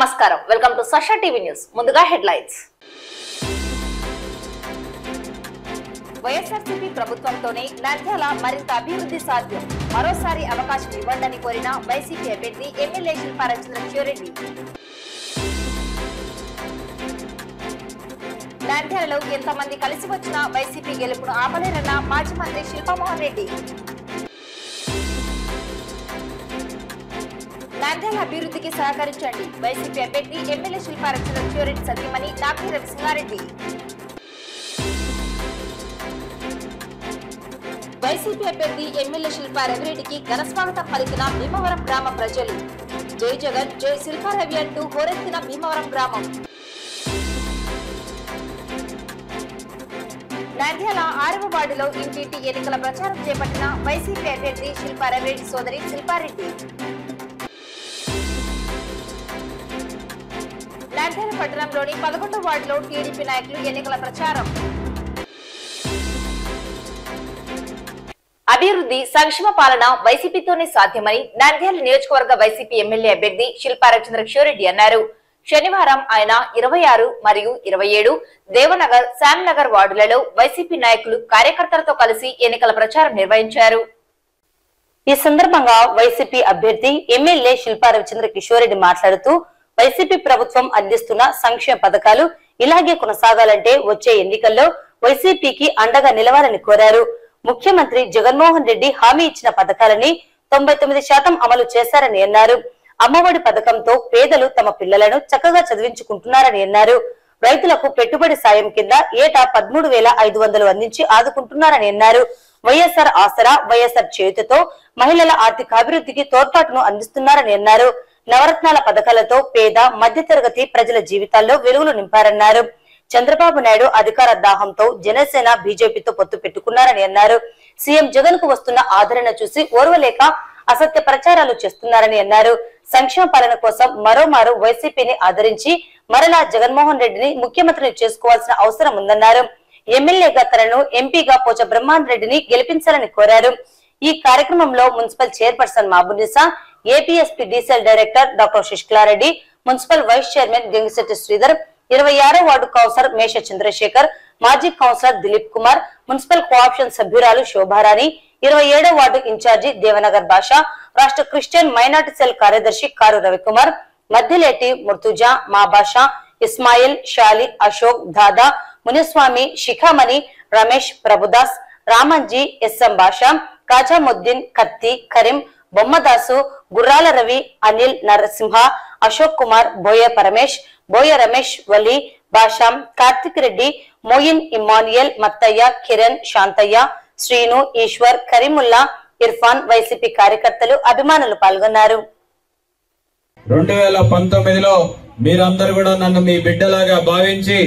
నమస్కారం welcome to Sasha TV news ముందుగా headlines YSRCP ప్రభుత్వంతోనే Nandyal మరింత అభివృద్ధి సాధ్యం మరోసారి అవకాశం ఇవ్వండి కోరిన వైసీపీ అభ్యర్థి ఎమ్మెల్యే శిల్పా రవిచంద్రరెడ్డి నంద్యాలలో ఎంతమంది కలిసి వచ్చినా వైసీపీ గెలుపును ఆపలేరన్న మాజీ మంత్రి శిల్పా మోహన్ రెడ్డి నంద్యాల అభివృద్ధికి సహకరించండి వైసీపీ అభ్యర్థి ఎమ్మెల్యే శిల్పా రవిచంద్రరెడ్డి సతీమణి నాపి రవిసింహారెడ్డి వైసీపీ అభ్యర్థి ఎమ్మెల్యే శిల్పా రవిరెడ్డికి ఘన స్వాగతం పలికిన భీమవరం గ్రామ ప్రజలు జై జగన్ జై శిల్పా రవి అంటూ హోరెత్తిన భీమవరం గ్రామం నంద్యాల 6వ వార్డులో ఇంటింటి ఎన్నికల ప్రచారం చేపట్టిన వైసీపీ అభ్యర్థి శిల్పా రవిరెడ్డి సోదరి శిల్పారెడ్డి నంద్యాల పట్టణంలోని 11వ వార్డులో టీడీపీ నాయకులు ఎన్నికల ప్రచారం అభివృద్ధి సంక్షేమ పాలన వైసీపీతోనే సాధ్యమని నంద్యాల నియోజకవర్గ వైసీపీ ఎమ్మెల్యే అభ్యర్థి శిల్పా రవిచంద్రరెడ్డి అన్నారు. శనివారం ఆయన 26 మరియు 27 దేవనగర్ శ్యామ్నగర్ వార్డులలో వైసీపీ నాయకులు కార్యకర్తలతో కలిసి ఎన్నికల ప్రచారం నిర్వహించారు. ఈ సందర్భంగా వైసీపీ అభ్యర్థి ఎమ్మెల్యే శిల్పా రవిచంద్రరెడ్డి మాట్లాడుతూ వైసీపీ ప్రభుత్వం అందిస్తున్న సంక్షేమ పథకాలు ఇలాగే కొనసాగాలంటే వచ్చే ఎన్నికల్లో వైసీపీకి అండగా నిలవాలని కోరారు. ముఖ్యమంత్రి జగన్మోహన్ రెడ్డి హామీ ఇచ్చిన పథకాలని 99% అమలు చేశారని అన్నారు. అమ్మఒడి పథకంతో పేదలు తమ పిల్లలను చక్కగా చదివించుకుంటున్నారని అన్నారు. రైతులకు పెట్టుబడి సాయం కింద ఏటా 13,500 అందించి ఆదుకుంటున్నారని అన్నారు. వైఎస్ఆర్ ఆసరా వైఎస్ఆర్ చేయుతతో మహిళల ఆర్థికాభివృద్ధికి తోడ్పాటును అందిస్తున్నారని అన్నారు. నవరత్నాల పథకాలతో పేద మధ్యతరగతి ప్రజల జీవితాల్లో వెలుగులు నింపారన్నారు. చంద్రబాబు నాయుడు అధికార దాహంతో జనసేన బీజేపీతో పొత్తు పెట్టుకున్నారని అన్నారు. సీఎం జగన్ కు వస్తున్న ఆదరణ చూసి ఓర్వలేక అసత్య ప్రచారాలు చేస్తున్నారని అన్నారు. సంక్షేమ పాలన కోసం మరోమారు వైసీపీని ఆదరించి మరలా జగన్మోహన్ రెడ్డిని ముఖ్యమంత్రిని చేసుకోవాల్సిన అవసరం ఉందన్నారు. ఎమ్మెల్యేగా తనను ఎంపీగా పోచ బ్రహ్మాన్ రెడ్డిని గెలిపించాలని కోరారు. ఈ కార్యక్రమంలో municipal chairperson Mabunisa, APSP Diesel director doctor Sasikala Reddy, municipal vice chairman Gangisetty Sridhar, 26వ ward councillor మేష చంద్రశేఖర్, మాజీ councillor Dilip Kumar, municipal cooption సభ్యురాలు శోభారాణి, 27వ వార్డు ఇన్ఛార్జి దేవనగర్ భాష, రాష్ట్ర క్రిస్టియన్ మైనార్టీ సెల్ కార్యదర్శి కారు రవికుమార్, మధ్యలేటి ముర్తుజా, మా భాష, ఇస్మాయిల్, షాలి, అశోక్, దాదా, మునిస్వామి, శిఖామణి, రమేష్, ప్రభుదాస్, రామంజీ, ఎస్ఎం భాష, కాజాముద్దీన్, కత్తి, కరీం, బొమ్మదాసు, గుర్రాల రవి, అనిల్, నరసింహ, అశోక్ కుమార్, బోయ పరమేష్, బోయ రమేష్, వలి, భాషాం, కార్తిక్ రెడ్డి, మోయిన్, ఇమ్మాన్యుయల్, మత్తయ్య, కిరణ్, శాంతయ్య, శ్రీను, ఈశ్వర్, కరీముల్లా, ఇర్ఫాన్, వైసీపీ కార్యకర్తలు, అభిమానులు పాల్గొన్నారు. 2019లో మీరందరూ కూడా నన్ను మీ బిడ్డలాగా భావించి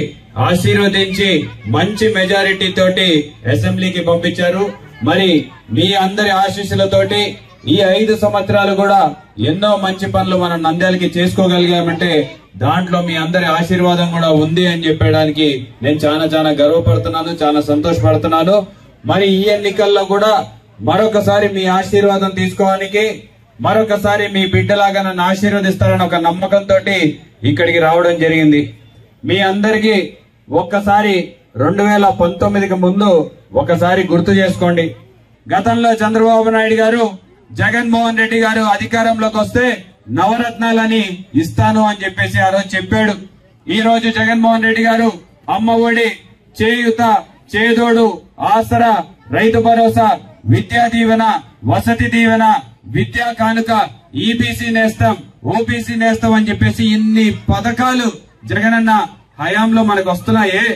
ఆశీర్వదించి మంచి మెజారిటీ తోటి అసెంబ్లీకి పంపించారు. మరి మీ అందరి ఆశీస్సులతోటి ఈ 5 సంవత్సరాలు కూడా ఎన్నో మంచి పనులు మనం నంద్యాలకి చేసుకోగలిగామంటే దాంట్లో మీ అందరి ఆశీర్వాదం కూడా ఉంది అని చెప్పడానికి నేను చాలా గర్వపడుతున్నాను, చాలా సంతోషపడుతున్నాను. మరి ఈ ఎన్నికల్లో కూడా మరొకసారి మీ ఆశీర్వాదం తీసుకోవడానికి, మరొకసారి మీ బిడ్డలాగా నన్ను ఆశీర్వదిస్తారని ఒక నమ్మకంతో ఇక్కడికి రావడం జరిగింది. మీ అందరికీ ఒక్కసారి 2019కి ముందు ఒకసారి గుర్తు చేసుకోండి. గతంలో చంద్రబాబు నాయుడు గారు, జగన్మోహన్ రెడ్డి గారు అధికారంలోకి వస్తే నవరత్నాలని ఇస్తాను అని చెప్పేసి ఆ రోజు చెప్పాడు. ఈ రోజు జగన్మోహన్ రెడ్డి గారు అమ్మ ఒడి, చేయూత, చేదోడు, ఆసరా, రైతు భరోసా, విద్యా దీవెన, వసతి దీవెన, విద్యా కానుక, ఈబీసీ నేస్తం, ఓబీసీ నేస్తం అని చెప్పేసి ఇన్ని పథకాలు జగనన్న హయాంలో మనకు వస్తున్నాయే.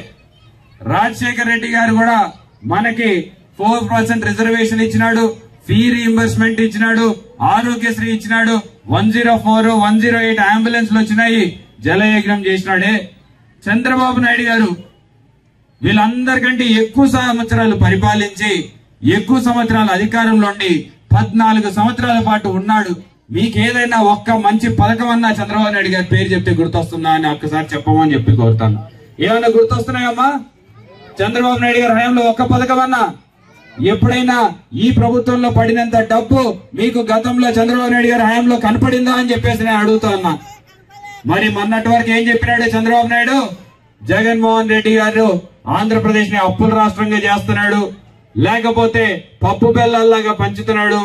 రాజశేఖర్ రెడ్డి గారు కూడా మనకి 4% రిజర్వేషన్ ఇచ్చినాడు, ఫీ రీయింబర్స్మెంట్ ఇచ్చినాడు, ఆరోగ్యశ్రీ ఇచ్చినాడు, 104, 108 అంబులెన్స్లు వచ్చినాయి, జలయజ్ఞం చేసినాడే. చంద్రబాబు నాయుడు గారు వీళ్ళందరికంటే ఎక్కువ సంవత్సరాలు పరిపాలించి, ఎక్కువ సంవత్సరాలు అధికారంలో ఉండి 14 సంవత్సరాల పాటు ఉన్నాడు. మీకేదైనా ఒక్క మంచి పథకం అన్నా చంద్రబాబు నాయుడు గారి పేరు చెప్తే గుర్తొస్తుందా అని ఒక్కసారి చెప్పమని చెప్పి కోరుతాను. ఏమన్నా గుర్తొస్తున్నాయమ్మా? చంద్రబాబు నాయుడు గారి హయాంలో ఒక్క పథకం అన్నా? ఎప్పుడైనా ఈ ప్రభుత్వంలో పడినంత డబ్బు మీకు గతంలో చంద్రబాబు నాయుడు గారి హయాంలో కనపడిందా అని చెప్పేసి నేను అడుగుతా ఉన్నా. మరి మొన్నటి వరకు ఏం చెప్పినాడు చంద్రబాబు నాయుడు? జగన్మోహన్ రెడ్డి గారు ఆంధ్రప్రదేశ్ ని అప్పుల రాష్ట్రంగా చేస్తున్నాడు, లేకపోతే పప్పు బెల్లాల్లాగా పంచుతున్నాడు,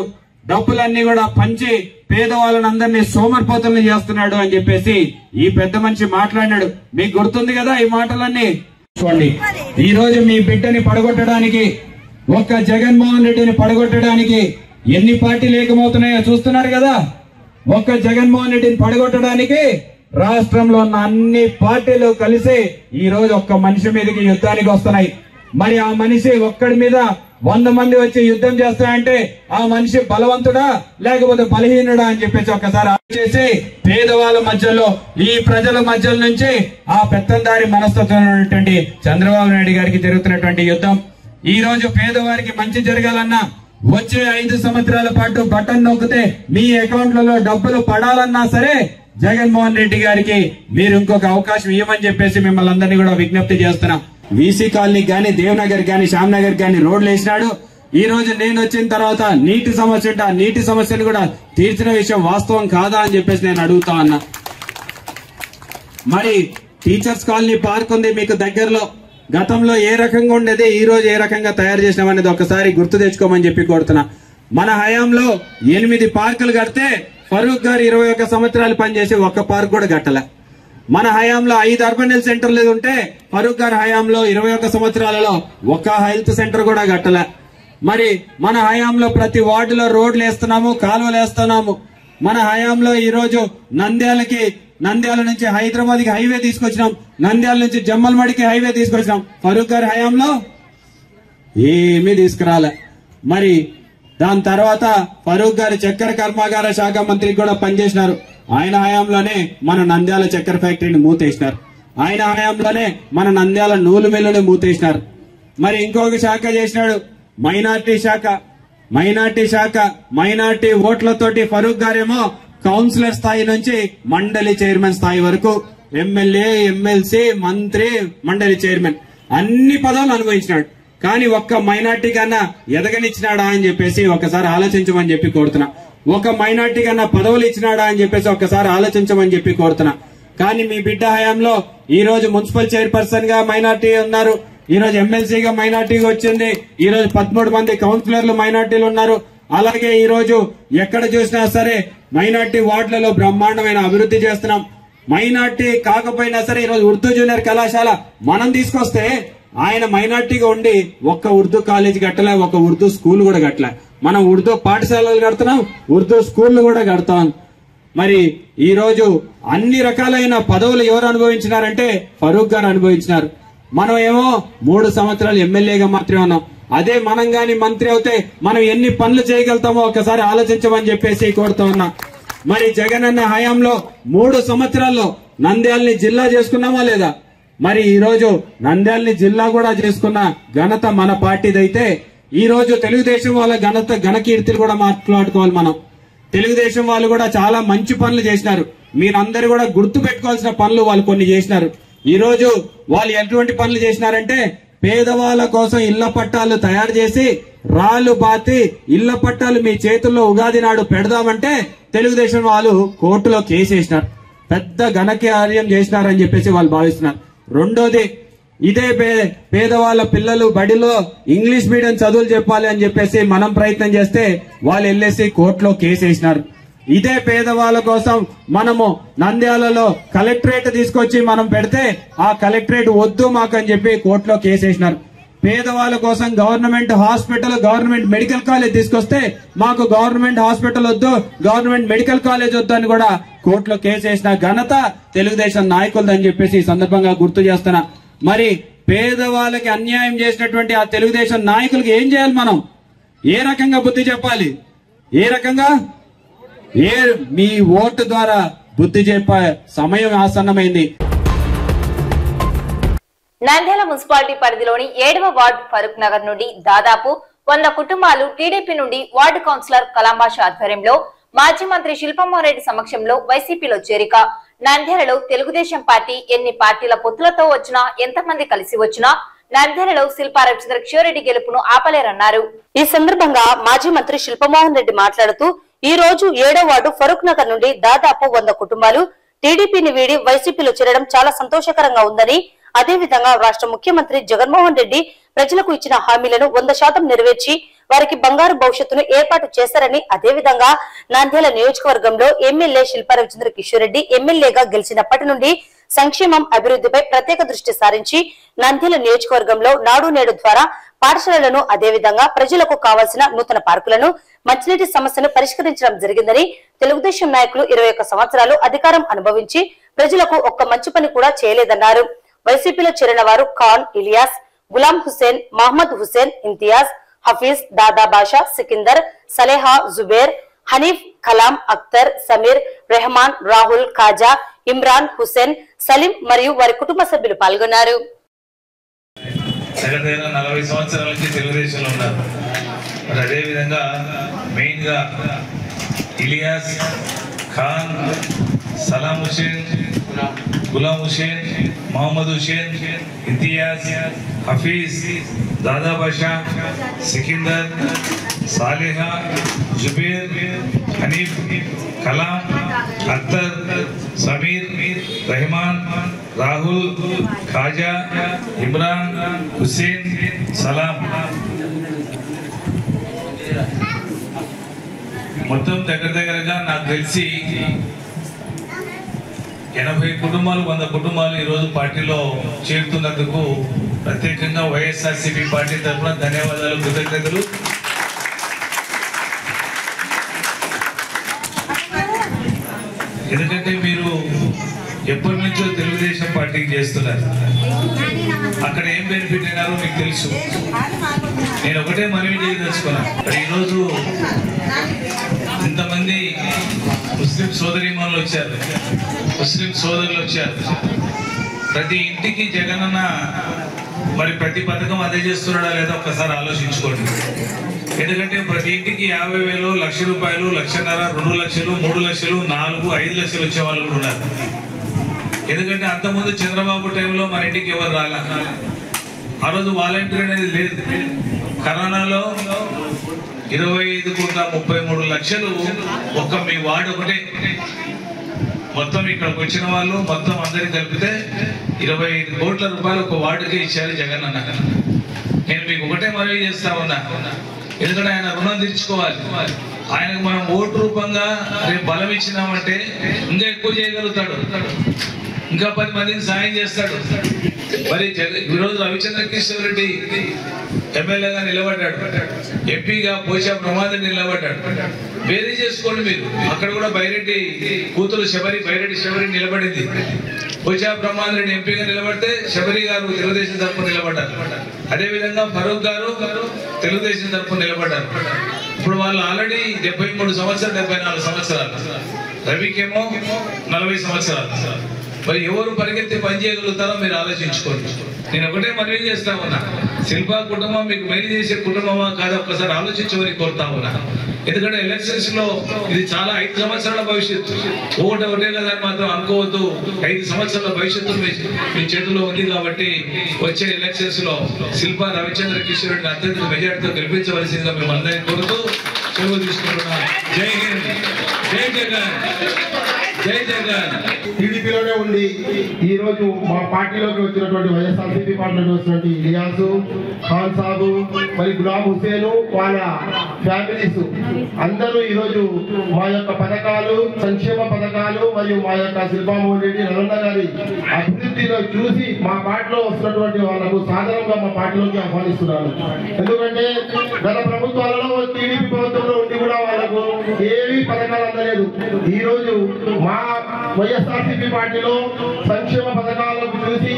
డబ్బులన్నీ కూడా పంచి పేదవాళ్ళని అందరినీ సోమరిపోతుల్ని చేస్తున్నాడు అని చెప్పేసి ఈ పెద్ద మనిషి మాట్లాడినాడు. మీకు గుర్తుంది కదా ఈ మాటలన్నీ. చూడండి, ఈ రోజు మీ బిడ్డని పడగొట్టడానికి, ఒక్క జగన్మోహన్ రెడ్డిని పడగొట్టడానికి ఎన్ని పార్టీలు ఏకమవుతున్నాయో చూస్తున్నారు కదా. ఒక్క జగన్మోహన్ రెడ్డిని పడగొట్టడానికి రాష్ట్రంలో ఉన్న అన్ని పార్టీలు కలిసి ఈ రోజు ఒక్క మనిషి మీదకి యుద్ధానికి వస్తున్నాయి. మరి ఆ మనిషి ఒక్కడి మీద 100 మంది వచ్చి యుద్ధం చేస్తాయంటే ఆ మనిషి బలవంతుడా లేకపోతే బలహీనుడా అని చెప్పేసి ఒక్కసారి ఆలోచించి పేదవాళ్ళ మధ్యలో, ఈ ప్రజల మధ్య నుంచి ఆ పెత్తందారి మనస్తత్వం ఉన్నటువంటి చంద్రబాబు నాయుడు గారికి జరుగుతున్నటువంటి యుద్ధం. ఈ రోజు పేదవారికి మంచి జరగాలన్నా, వచ్చే 5 సంవత్సరాల పాటు బటన్ నొక్కితే మీ అకౌంట్లలో డబ్బులు పడాలన్నా సరే జగన్మోహన్ రెడ్డి గారికి మీరు ఇంకొక అవకాశం ఇవ్వమని చెప్పేసి మిమ్మల్ని అందరినీ కూడా విజ్ఞప్తి చేస్తున్నాం. వీసీ కాలనీ గాని, దేవనగర్ గాని, శ్యామ్నగర్ గాని రోడ్లు వేసినాడు. ఈ రోజు నేను వచ్చిన తర్వాత నీటి సమస్య ఉంటే ఆ నీటి సమస్యను కూడా తీర్చిన విషయం వాస్తవం కాదా అని చెప్పేసి నేను అడుగుతా ఉన్నా. మరి టీచర్స్ కాలనీ పార్క్ ఉంది మీకు దగ్గరలో. గతంలో ఏ రకంగా ఉండేది, ఈ రోజు ఏ రకంగా తయారు చేసినామనేది ఒకసారి గుర్తు తెచ్చుకోమని చెప్పి కోరుతున్నా. మన హయాంలో 8 పార్కులు కడితే ఫరూక్ గారు 21 సంవత్సరాలు పనిచేసి ఒక్క పార్క్ కూడా కట్టలే. మన హయాంలో 5 అర్బన్ హెల్త్ సెంటర్లు ఉంటే ఫరూక్ గారి హయాంలో 21 సంవత్సరాలలో ఒక్క హెల్త్ సెంటర్ కూడా కట్టలే. మరి మన హయాంలో ప్రతి వార్డులో రోడ్లు వేస్తున్నాము, కాలువలు వేస్తున్నాము. మన హయాంలో ఈ రోజు నంద్యాల నుంచి హైదరాబాద్ కి హైవే తీసుకొచ్చినాం, నంద్యాల నుంచి జమ్మలమడికి హైవే తీసుకొచ్చినాం. ఫరూక్ గారి హయాంలో ఏమీ తీసుకురాలే. మరి దాని తర్వాత ఫరూక్ గారి చక్కెర కర్మాగార శాఖ మంత్రికి కూడా పనిచేసినారు. ఆయన హయాంలోనే మన నంద్యాల చక్కెర ఫ్యాక్టరీని మూతేసినారు. ఆయన హయాంలోనే మన నంద్యాల నూలు మిల్లుని మూతేసినారు. మరి ఇంకొక శాఖ చేసినాడు, మైనార్టీ శాఖ. మైనార్టీ ఓట్లతోటి ఫరూక్ గారేమో కౌన్సిలర్ స్థాయి నుంచి మండలి చైర్మన్ స్థాయి వరకు, ఎమ్మెల్యే, ఎమ్మెల్సీ, మంత్రి, మండలి చైర్మన్ అన్ని పదవులు అనుభవించినాడు. కానీ ఒక్క మైనార్టీ కన్నా ఎదగనిచ్చినాడా అని చెప్పేసి ఒకసారి ఆలోచించమని చెప్పి కోరుతున్నా. ఒక మైనార్టీ కన్నా పదవులు ఇచ్చినాడా అని చెప్పేసి ఒక్కసారి ఆలోచించమని చెప్పి కోరుతున్నా. కానీ మీ బిడ్డ హయాంలో ఈ రోజు మున్సిపల్ చైర్పర్సన్ గా మైనార్టీ ఉన్నారు, ఈ రోజు ఎమ్మెల్సీగా మైనార్టీగా వచ్చింది, ఈ రోజు 13 మంది కౌన్సిలర్లు మైనార్టీలు ఉన్నారు. అలాగే ఈ రోజు ఎక్కడ చూసినా సరే మైనార్టీ వార్డులలో బ్రహ్మాండమైన అభివృద్ధి చేస్తున్నాం. మైనార్టీ కాకపోయినా సరే ఈ రోజు ఉర్దూ జూనియర్ కళాశాల మనం తీసుకొస్తే ఆయన మైనార్టీగా ఉండి ఒక్క ఉర్దూ కాలేజీ కట్టలే, ఒక ఉర్దూ స్కూల్ కూడా కట్టలే. మనం ఉర్దూ పాఠశాలలు కడుతున్నాం, ఉర్దూ స్కూళ్లు కూడా కడతాం. మరి ఈ రోజు అన్ని రకాలైన పదవులు ఎవరు అనుభవించినారంటే ఫరూక్ గారు అనుభవించినారు. మనం ఏమో 3 సంవత్సరాలు ఎమ్మెల్యేగా మాత్రమే ఉన్నాం. అదే మనం గాని మంత్రి అవుతే మనం ఎన్ని పనులు చేయగలుగుతామో ఒకసారి ఆలోచించమని చెప్పేసి కోరుతా ఉన్నా. మరి జగన్ అన్న హయాంలో 3 సంవత్సరాల్లో నంద్యాలని జిల్లా చేసుకున్నామా లేదా? మరి ఈ రోజు నంద్యాలని జిల్లా కూడా చేసుకున్న ఘనత మన పార్టీదైతే ఈ రోజు తెలుగుదేశం వాళ్ళ ఘనకీర్తిలు కూడా మాట్లాడుకోవాలి మనం. తెలుగుదేశం వాళ్ళు కూడా చాలా మంచి పనులు చేసినారు. మీరందరూ కూడా గుర్తు పెట్టుకోవాల్సిన పనులు వాళ్ళు కొన్ని చేసినారు. ఈ రోజు వాళ్ళు ఎటువంటి పనులు చేసినారంటే పేదవాళ్ళ కోసం ఇళ్ల పట్టాలు తయారు చేసి రాళ్లు బాతి ఇళ్ల పట్టాలు మీ చేతుల్లో ఉగాది నాడు పెడదామంటే తెలుగుదేశం వాళ్ళు కోర్టులో కేసు వేసినారు. పెద్ద ఘనకార్యం చేసినారని చెప్పేసి వాళ్ళు భావిస్తున్నారు. రెండోది, ఇదే పేదవాళ్ళ పిల్లలు బడిలో ఇంగ్లీష్ మీడియం చదువులు చెప్పాలి అని చెప్పేసి మనం ప్రయత్నం చేస్తే వాళ్ళు వెళ్ళేసి కోర్టులో కేసు వేసినారు. ఇదే పేదవాళ్ళ కోసం మనము నంద్యాలలో కలెక్టరేట్ తీసుకొచ్చి మనం పెడితే ఆ కలెక్టరేట్ వద్దు మాకని చెప్పి కోర్టులో కేసు వేసినారు. పేదవాళ్ళ కోసం government hospital, government medical college తీసుకొస్తే మాకు గవర్నమెంట్ హాస్పిటల్ వద్దు, గవర్నమెంట్ మెడికల్ కాలేజ్ వద్దు అని కూడా కోర్టులో కేసు వేసిన ఘనత తెలుగుదేశం నాయకులదని చెప్పేసి ఈ సందర్భంగా గుర్తు చేస్తున్నా. మరి పేదవాళ్ళకి అన్యాయం చేసినటువంటి ఆ తెలుగుదేశం నాయకులకి ఏం చేయాలి? మనం ఏ రకంగా బుద్ధి చెప్పాలి? మీ ఓటు ద్వారా బుద్ధి చెప్పే సమయం ఆసన్నమైంది. నంద్యాల మున్సిపాలిటీ పరిధిలోని 7వ వార్డు ఫరూక్ నగర్ నుండి దాదాపు 100 కుటుంబాలు టీడీపీ నుండి వార్డు కౌన్సిలర్ కలాంబాష ఆధ్వర్యంలో మాజీ మంత్రి శిల్పమోహన్ రెడ్డి సమక్షంలో వైసీపీలో చేరిక. నంద్యాలలో తెలుగుదేశం పార్టీ ఎన్ని పార్టీల పొత్తులతో వచ్చినా, ఎంతమంది కలిసి వచ్చినా నంద్యాలలో శిల్పారవిచంద్ర కిషోరెడ్డి గెలుపును ఆపలేరన్నారు. ఈ సందర్భంగా మాజీ మంత్రి శిల్పమోహన్ రెడ్డి మాట్లాడుతూ ఈ రోజు 7వ వార్డు ఫరూక్ నగర్ నుండి దాదాపు 100 కుటుంబాలు టీడీపీని వీడి వైసీపీలో చేరడం చాలా సంతోషకరంగా ఉందని, అదేవిధంగా రాష్ట్ర ముఖ్యమంత్రి జగన్మోహన్ రెడ్డి ప్రజలకు ఇచ్చిన హామీలను 100% నెరవేర్చి వారికి బంగారు భవిష్యత్తును ఏర్పాటు చేశారని, అదేవిధంగా నంద్యాల నియోజకవర్గంలో ఎమ్మెల్యే శిల్పా రవిచంద్ర కిషోర్ రెడ్డి ఎమ్మెల్యేగా గెలిచినప్పటి నుండి సంక్షేమం, అభివృద్ధిపై ప్రత్యేక దృష్టి సారించి నంద్యాల నియోజకవర్గంలో నాడు నేడు ద్వారా పాఠశాలలను, అదేవిధంగా ప్రజలకు కావాల్సిన నూతన పార్కులను, మంచినీటి సమస్యను పరిష్కరించడం జరిగిందని, తెలుగుదేశం నాయకులు 21 సంవత్సరాలు అధికారం అనుభవించి ప్రజలకు ఒక్క మంచి పని కూడా చేయలేదన్నారు. వైసీపీలో చేరిన వారు ఖాన్, ఇలియాస్, గులాం హుసేన్, మహమ్మద్ హుసేన్, ఇంతియాజ్, హఫీజ్, దాదా బాషా, సికిందర్, సలేహా, జుబేర్, హనీఫ్, కలాం, అఖ్తర్, సమీర్, రెహమాన్, రాహుల్, ఖాజా, ఇమ్రాన్, హుసేన్, సలీం మరియు వారి కుటుంబ సభ్యులు పాల్గొన్నారు. 40 సంవత్సరాల నుంచి తెలుగుదేశంలో ఉన్నారు. మరి అదేవిధంగా మెయిన్గా ఇలియాస్, ఖాన్, సలాం హుసేన్, గులాం హుసేన్, మహమ్మద్ హుసేన్, ఇంతియాజ్, హఫీజ్, దాదా బాషా, సికిందర్, సాలేహా, జుబేర్, హనీఫ్, కలాం, అఖ్తర్, సమీర్, రెహమాన్, రాహుల్, ఖాజా, ఇమ్రాన్, హుసేన్, సలాం మొత్తం దగ్గరగా నాకు తెలిసి 80 కుటుంబాలు 100 కుటుంబాలు ఈరోజు పార్టీలో చేరుతున్నందుకు ప్రత్యేకంగా వైఎస్ఆర్సీపీ పార్టీ తరఫున ధన్యవాదాలు, కృతజ్ఞతలు. ఎందుకంటే మీరు ఎప్పటి నుంచో తెలుగుదేశం పార్టీకి చేస్తున్నారు. అక్కడ ఏం బెనిఫిట్ అయినారో మీకు తెలుసు. నేను ఒకటే మనవి చేయదలుచుకున్నాను. ఈరోజు ఇంతమంది ముస్లిం సోదరీమణులు వచ్చారు, ముస్లిం సోదరులు వచ్చారు. ప్రతి ఇంటికి జగనన్న మరి ప్రతి పథకం అందజేస్తున్నాడా లేదా ఒక్కసారి ఆలోచించుకోండి. ఎందుకంటే ప్రతి ఇంటికి 50,000, ₹1,00,000, 1,50,000, 2 లక్షలు, 3 లక్షలు, 4, 5 లక్షలు వచ్చే వాళ్ళు కూడా ఉన్నారు. ఎందుకంటే అంతకుముందు చంద్రబాబు టైంలో మన ఇంటికి ఎవరు రాలే. ఆ రోజు వాలంటీర్ అనేది లేదు. కరోనాలో 25,33 లక్షలు ఒక్క మీ వార్డు ఒకటే. మొత్తం ఇక్కడికి వచ్చిన వాళ్ళు మొత్తం అందరికి కలిపితే 25 కోట్ల రూపాయలు ఒక వార్డుకే ఇచ్చారు జగన్ అన్న. నేను మీకు ఒకటే మనవి చేస్తా ఉన్నా, ఎందుకంటే ఆయన రుణం తీర్చుకోవాలి. ఆయనకు మనం ఓటు రూపంగా రేపు బలం ఇచ్చినామంటే ఇంకా ఎక్కువ చేయగలుగుతాడు, ఇంకా 10 మందికి సాయం చేస్తాడు. మరి ఈరోజు రవిచంద్ర కిషోర్ రెడ్డి ఎమ్మెల్యేగా నిలబడ్డాడు, ఎంపీగా పోచా ప్రమాదం నిలబడ్డాడు. వేరే చేసుకోండి మీరు. అక్కడ కూడా బైరెడ్డి కూతురు బైరెడ్డి శబరి నిలబడింది. పోచా ప్రమాదం రెడ్డి ఎంపీగా నిలబడితే శబరి గారు తెలుగుదేశం తరఫున నిలబడ్డారు. అదేవిధంగా ఫరూక్ గారు తెలుగుదేశం తరఫున నిలబడ్డారు. ఇప్పుడు వాళ్ళు ఆల్రెడీ 73 సంవత్సరాలు, 74 సంవత్సరాలు. రవికేమో 40 సంవత్సరాలు. మరి ఎవరు పరిగెత్తి పని చేయగలుగుతారో మీరు ఆలోచించుకోండి. నేను ఒకటే మనవి చేస్తా ఉన్నా, శిల్పా కుటుంబం మీకు మేలు చేసే కుటుంబమా కాదా ఒక్కసారి ఆలోచించమని కోరుతా ఉన్నా. ఎందుకంటే ఎలక్షన్స్ లో ఇది చాలా 5 సంవత్సరాల భవిష్యత్తు. ఒకటే కదా మాత్రం అనుకోవద్దు. 5 సంవత్సరాల భవిష్యత్తు మీ చేతిలో ఉంది. కాబట్టి వచ్చే ఎలక్షన్స్ లో శిల్పా రవిచంద్ర కిషోర్ రెడ్డిని అత్యధిక మెజార్టీతో గెలిపించవలసిందిగా మేము అందరినీ కోరుతూ సెలవు తీసుకుంటున్నాం. జై హింద్, జై జగన్, జై జగన్. టీడీపీలోనే ఉండి ఈ రోజు మా పార్టీలోకి వచ్చినటువంటి వైఎస్ఆర్సీపీ పార్టీలోకి వచ్చినటువంటి ఇలియాసు, ఖాన్ సాబు, మరి గులాం హుసేన్, వాళ్ళ ఫ్యామిలీస్ అందరూ ఈరోజు మా యొక్క పథకాలు, సంక్షేమ పథకాలు మరియు మా యొక్క శిల్పామోహన్ రెడ్డి రవణ గారి అభివృద్ధిలో చూసి మా పార్టీలో వస్తున్నటువంటి వాళ్ళకు సాధారణంగా మా పార్టీలోకి ఆహ్వానిస్తున్నాను. ఎందుకంటే గత ప్రభుత్వాలలో టీడీపీ ప్రభుత్వంలో ఉండి కూడా వాళ్ళకు ఏవి పథకాలు అందలేదు. ఈ రోజు మా వైఎస్ఆర్సీపీ పార్టీలో సంక్షేమ పథకాలను చూసి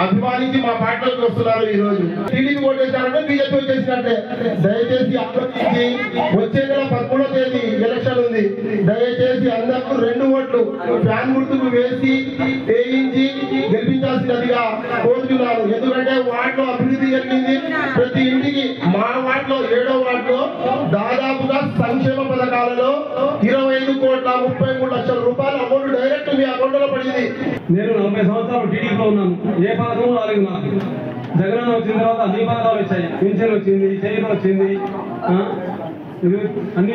అభిమానించి మా పార్టీలోకి వస్తున్నారు. ఈ రోజు టీడీపీ ఓటేశారంటే బీజేపీ వచ్చేసినట్టే. దయచేసి ఆలోచించి వచ్చే నెల 13వ తేదీ ఎలక్షన్ ఉంది. దయచేసి అందరూ 2 ఓట్లు ఫ్యాన్ గుర్తుకు వేయించి గెలిపించాల్సినదిగా కోరుతున్నాను. ఎందుకంటే వార్డులో అభివృద్ధి జరిగింది. ప్రతి ఇంటికి మా వార్డులో 7వ వార్డులో దాదాపుగా సంక్షేమ పథకాలలో 25,33 లక్షల రూపాయల అమౌంట్ డైరెక్ట్ మీ అకౌంట్ లో పడింది. నేను 40 సంవత్సరాలు టీడీపీలో ఉన్నాను. ఏ పథకం రాలేదు నాకు. జగన్ వచ్చిన తర్వాత అన్ని పథకాలు వచ్చాయి. పింఛన్ వచ్చింది, చేయూత వచ్చింది, అన్నీ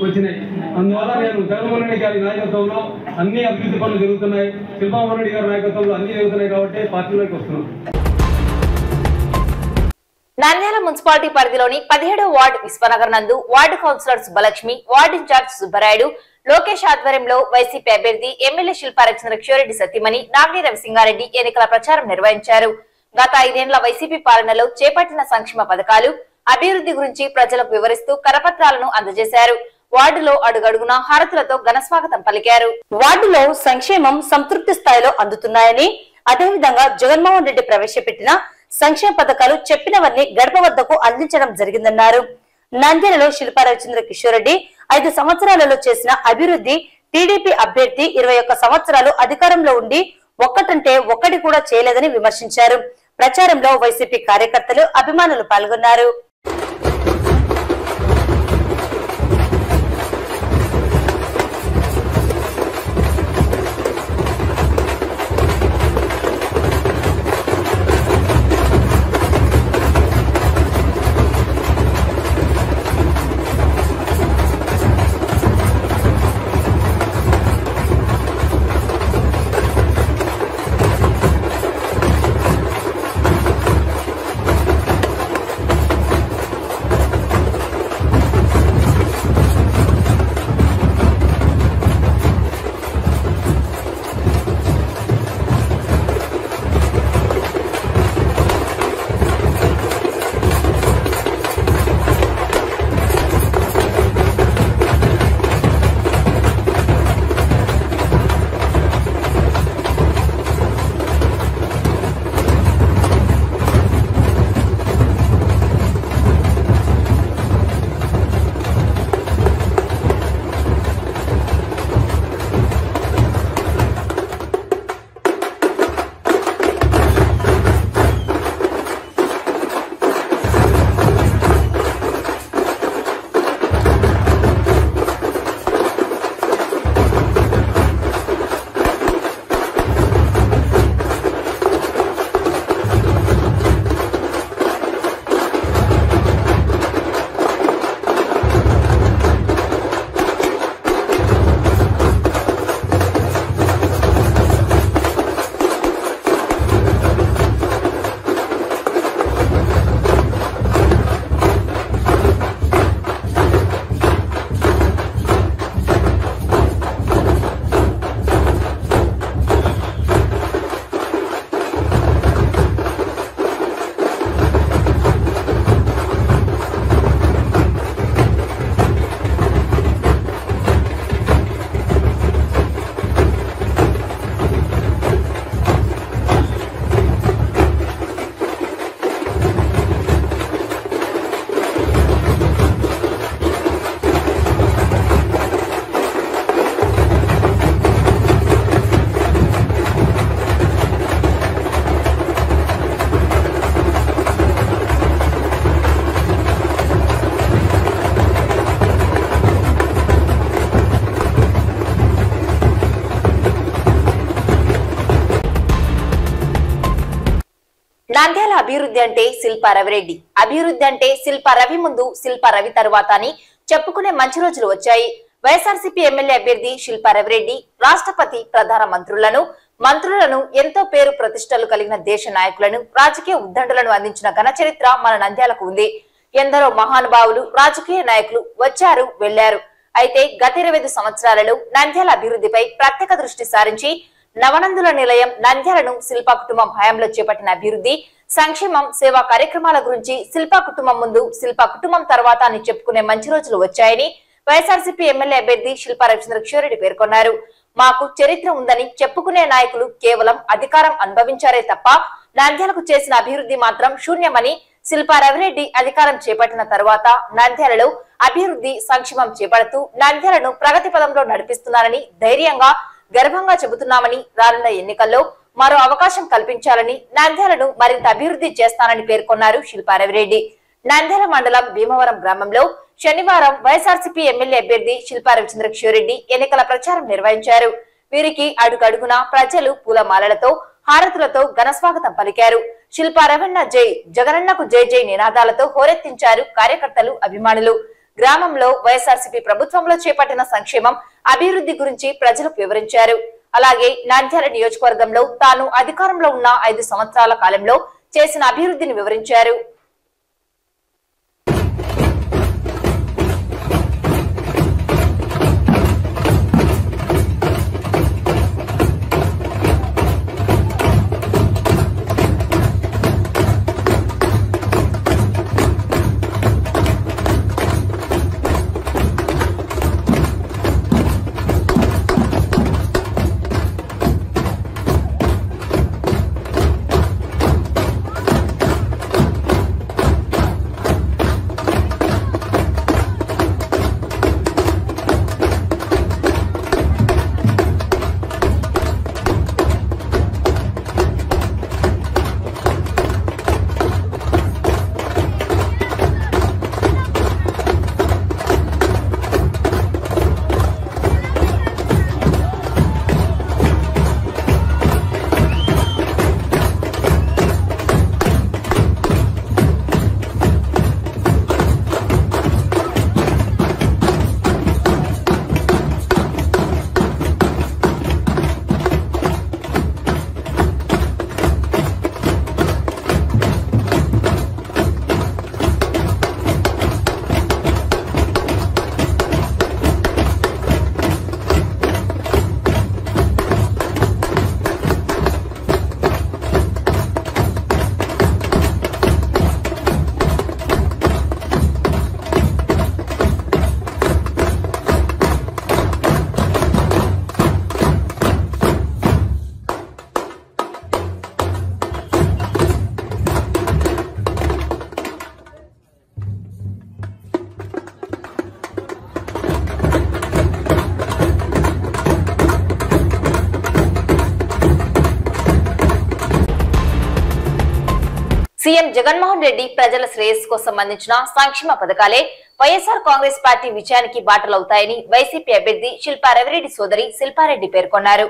వచ్చినాయి. అందువల్ల నేను జగన్మోహన్ రెడ్డి గారి నాయకత్వంలో అన్ని అభివృద్ధి పనులు జరుగుతున్నాయి. శిల్పామోహన్ రెడ్డి గారి నాయకత్వంలో అన్ని జరుగుతున్నాయి కాబట్టి పార్టీలోకి వస్తున్నాం. నంద్యాల మున్సిపాలిటీ పరిధిలోని 17వ వార్డు విశ్వనగర్ నందు ward councillor Subbalakshmi, ward in-charge Subbarayudu, Lokesh ఆధ్వర్యంలో వైసీపీ అభ్యర్థి ఎమ్మెల్యే శిల్పారచంద్ర కిషోరెడ్డి సతీమణి నాగిని రవిసింగారెడ్డి ఎన్నికల ప్రచారం నిర్వహించారు. గత 5 ఏళ్ల వైసీపీ పాలనలో చేపట్టిన సంక్షేమ పథకాలు, అభివృద్ధి గురించి ప్రజలకు వివరిస్తూ కరపత్రాలను అందజేశారు. వార్డులో అడుగడుగునా హారతులతో ఘనస్వాగతం పలికారు. వార్డులో సంక్షేమం సంతృప్తి స్థాయిలో అందుతున్నాయని, అదేవిధంగా జగన్మోహన్ రెడ్డి ప్రవేశపెట్టిన సంక్షేమ పథకాలు చెప్పినవన్నీ గడప వద్దకు అందించడం జరిగిందన్నారు. నంద్యాలలో శిల్పారవిచంద్ర కిషోరెడ్డి 5 సంవత్సరాలలో చేసిన అభివృద్ధి, టీడీపీ అభ్యర్థి 21 సంవత్సరాలు అధికారంలో ఉండి ఒక్కటంటే ఒక్కటి కూడా చేయలేదని విమర్శించారు. ప్రచారంలో వైసీపీ కార్యకర్తలు, అభిమానులు పాల్గొన్నారు. నంద్యాల అభివృద్ధి అంటే శిల్పా రవిరెడ్డి, అభివృద్ధి అంటే శిల్పా రవి ముందు శిల్పా రవి తరువాత అని చెప్పుకునే మంచి రోజులు వచ్చాయి. వైఎస్ఆర్సీపీ ఎమ్మెల్యే అభ్యర్థి శిల్పా రవిరెడ్డి రాష్ట్రపతి, ప్రధాన మంత్రులను ఎంతో పేరు ప్రతిష్టలు కలిగిన దేశ నాయకులను, రాజకీయ ఉద్దండులను అందించిన ఘన చరిత్ర మన నంద్యాలకు ఉంది. ఎందరో మహానుభావులు, రాజకీయ నాయకులు వచ్చారు, వెళ్లారు. అయితే గత 25 సంవత్సరాలలో నంద్యాల అభివృద్ధిపై ప్రత్యేక దృష్టి సారించి నవనందుల నిలయం నంద్యాలను శిల్పా కుటుంబం హయాంలో చేపట్టిన అభివృద్ధి, సంక్షేమం, సేవా కార్యక్రమాల గురించి శిల్పా కుటుంబం ముందు, శిల్పా కుటుంబం తర్వాత అని చెప్పుకునే మంచి రోజులు వచ్చాయని వైఎస్ఆర్సీపీ ఎమ్మెల్యే అభ్యర్థి శిల్పా రవిచంద్ర కిషోరెడ్డి పేర్కొన్నారు. మాకు చరిత్ర ఉందని చెప్పుకునే నాయకులు కేవలం అధికారం అనుభవించారే తప్ప నంద్యాలకు చేసిన అభివృద్ధి మాత్రం శూన్యమని, శిల్పా రవిరెడ్డి అధికారం చేపట్టిన తర్వాత నంద్యాలలో అభివృద్ధి, సంక్షేమం చేపడుతూ నంద్యాలను ప్రగతి పదంలో నడిపిస్తున్నారని ధైర్యంగా, గర్వంగా చెబుతున్నామని, రానున్న ఎన్నికల్లో మరో అవకాశం కల్పించాలని, నంద్యాలను మరింత అభివృద్ధి చేస్తానని పేర్కొన్నారు శిల్పా రవిరెడ్డి. నంద్యాల మండలం భీమవరం గ్రామంలో శనివారం వైఎస్ఆర్సీపీ ఎమ్మెల్యే అభ్యర్థి శిల్పా రవిచంద్ర కిషోరెడ్డి ఎన్నికల ప్రచారం నిర్వహించారు. వీరికి అడుగడుగునా ప్రజలు పూలమాలలతో, హారతులతో ఘనస్వాగతం పలికారు. శిల్పా రవణ జై, జగనన్నకు జై జై నినాదాలతో హోరెత్తించారు కార్యకర్తలు, అభిమానులు. గ్రామంలో వైఎస్ఆర్సీపీ ప్రభుత్వంలో చేపట్టిన సంక్షేమం అభివృద్ధి గురించి ప్రజలకు వివరించారు. అలాగే నంద్యాల నియోజకవర్గంలో తాను అధికారంలో ఉన్న 5 సంవత్సరాల కాలంలో చేసిన అభివృద్ధిని వివరించారు. సీఎం జగన్మోహన్ రెడ్డి ప్రజల శ్రేయస్సు కోసం అందించిన సంక్షేమ పథకాలే వైఎస్ఆర్ కాంగ్రెస్ పార్టీ విజయానికి బాటలవుతాయని వైసీపీ అభ్యర్థి శిల్పా రవిరెడ్డి సోదరి శిల్పారెడ్డి పేర్కొన్నారు.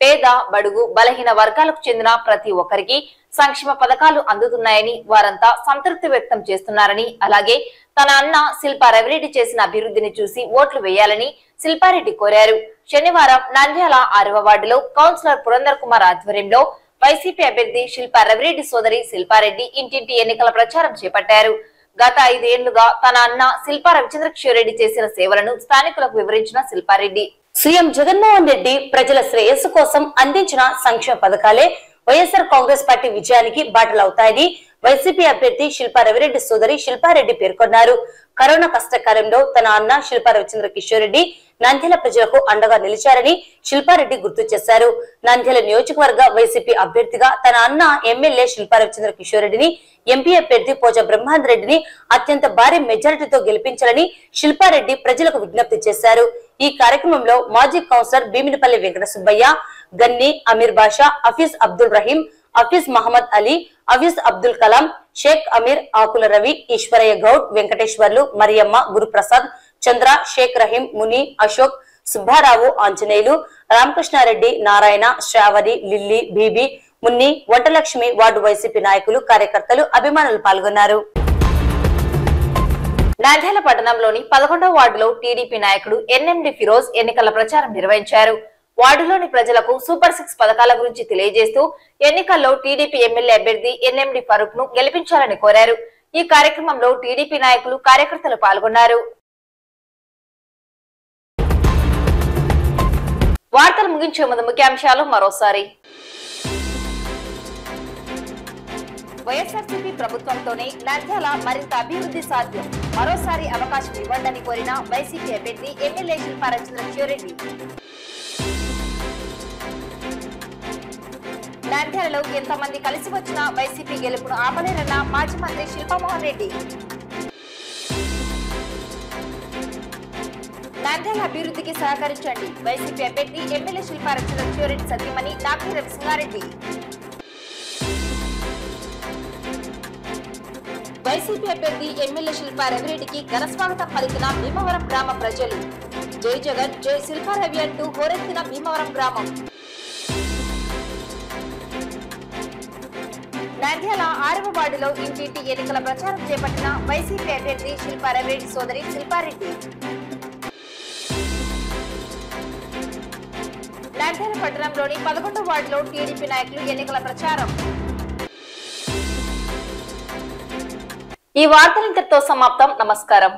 పేద, బడుగు, బలహీన వర్గాలకు చెందిన ప్రతి ఒక్కరికి సంక్షేమ పథకాలు అందుతున్నాయని, వారంతా సంతృప్తి వ్యక్తం చేస్తున్నారని, అలాగే తన అన్న శిల్పా రవిరెడ్డి చేసిన అభివృద్ధిని చూసి ఓట్లు వేయాలని శిల్పారెడ్డి కోరారు. శనివారం నంద్యాల 6వ వార్డులో కౌన్సిలర్ పురందర్ కుమార్ ఆధ్వర్యంలో వైసీపీ అభ్యర్థి శిల్పా రవిరెడ్డి సోదరి శిల్పారెడ్డి ఇంటింటి ఎన్నికల ప్రచారం చేపట్టారు. గత 5 ఏళ్లుగా తన అన్న శిల్పా రవిచంద్రకిషోరెడ్డి చేసిన సేవలను స్థానికులకు వివరించిన శిల్పారెడ్డి, సీఎం జగన్మోహన్ రెడ్డి ప్రజల శ్రేయస్సు కోసం అందించిన సంక్షేమ పథకాలే వైఎస్ఆర్ కాంగ్రెస్ పార్టీ విజయానికి బాటలవుతాయని వైసీపీ అభ్యర్థి శిల్పా రవిరెడ్డి సోదరి శిల్పారెడ్డి పేర్కొన్నారు. కరోనా కష్టకాలంలో తన అన్న శిల్పా రవిచంద్రకిషోరెడ్డి నంద్యాల ప్రజలకు అండగా నిలిచారని శిల్పారెడ్డి గుర్తు చేశారు. నంద్యాల నియోజకవర్గ వైసీపీ అభ్యర్థిగా తన అన్న ఎమ్మెల్యే శిల్పా రవిచంద్రకిషోరెడ్డిని, ఎంపీ అభ్యర్థి పోచా బ్రహ్మాందరెడ్డిని అత్యంత భారీ మెజారిటీతో గెలిపించాలని శిల్పారెడ్డి ప్రజలకు విజ్ఞప్తి చేశారు. ఈ కార్యక్రమంలో మాజీ కౌన్సిలర్ భీమినిపల్లి వెంకట సుబ్బయ్య, గన్ని అమీర్ బాషా, హఫీజ్ అబ్దుల్ రహీం, హఫీజ్ మహమ్మద్ అలీ, హఫీజ్ అబ్దుల్ కలాం, షేక్ అమీర్, ఆకుల రవి, ఈశ్వరయ్య గౌడ్, వెంకటేశ్వర్లు, మరియమ్మ, గురుప్రసాద్, చంద్ర, షేక్ రహీం, ముని, Ashok, Subbarao, Anjaneyulu, Ramakrishna Reddy, Narayana, Shravani, lily, BB, Munni, వంటలక్ష్మి, ward YCP నాయకులు, కార్యకర్తలు, అభిమానులు పాల్గొన్నారు. నంద్యాల పట్టణంలోని 11వ వార్డులో టీడీపీ నాయకుడు ఎన్ఎండి ఫిరోజ్ ఎన్నికల ప్రచారం నిర్వహించారు. వార్డులోని ప్రజలకు సూపర్ 6 పథకాల గురించి తెలియజేస్తూ ఎన్నికల్లో టీడీపీ ఎమ్మెల్యే అభ్యర్థి ఎన్ఎండి ఫరూక్ ను గెలిపించాలని కోరారు. ఈ కార్యక్రమంలో టీడీపీ నాయకులు, కార్యకర్తలు పాల్గొన్నారు. వార్తలు ముగించే ముందు ముఖ్యాంశాలు మరోసారి. వైఎస్ఆర్సీపీ ప్రభుత్వంతోనే నంద్యాల మరింత అభివృద్ధి సాధ్యం. మరోసారి అవకాశం ఇవ్వండి కోరిన వైసీపీ అభ్యర్థి ఎమ్మెల్యే శిల్పా రవిచంద్రకిషోరెడ్డి. నంద్యాలలో ఎంతమంది కలిసి వచ్చినా వైసీపీ గెలుపును ఆపలేరన్న మాజీ మంత్రి శిల్పామోహన్ రెడ్డి. నంద్యాల అభివృద్ధికి సహకరించండి వైసీపీ అభ్యర్థి ఎమ్మెల్యే శిల్పా రవిచంద్రకిషోరెడ్డి సతీమణి నాపి రవిసింగారెడ్డి. వైసీపీ అభ్యర్థి ఎమ్మెల్యే శిల్పా రవిరెడ్డికి ఘన స్వాగతం పలికిన భీమవరం గ్రామ ప్రజలు. జై జగన్, జై శిల్పా రవి అంటూ హోరెత్తిన భీమవరం గ్రామం. నంద్యాల 6వ వార్డులో ఇంటింటి ఎన్నికల ప్రచారం చేపట్టిన వైసీపీ అభ్యర్థి శిల్పారెడ్డి సోదరి శిల్పారెడ్డి. నంద్యాల పట్టణంలోని 11వ వార్డులో టీడీపీ నాయకులు ఎన్నికల ప్రచారం. ఈ వార్తలు ఇంతటితో సమాప్తం. నమస్కారం.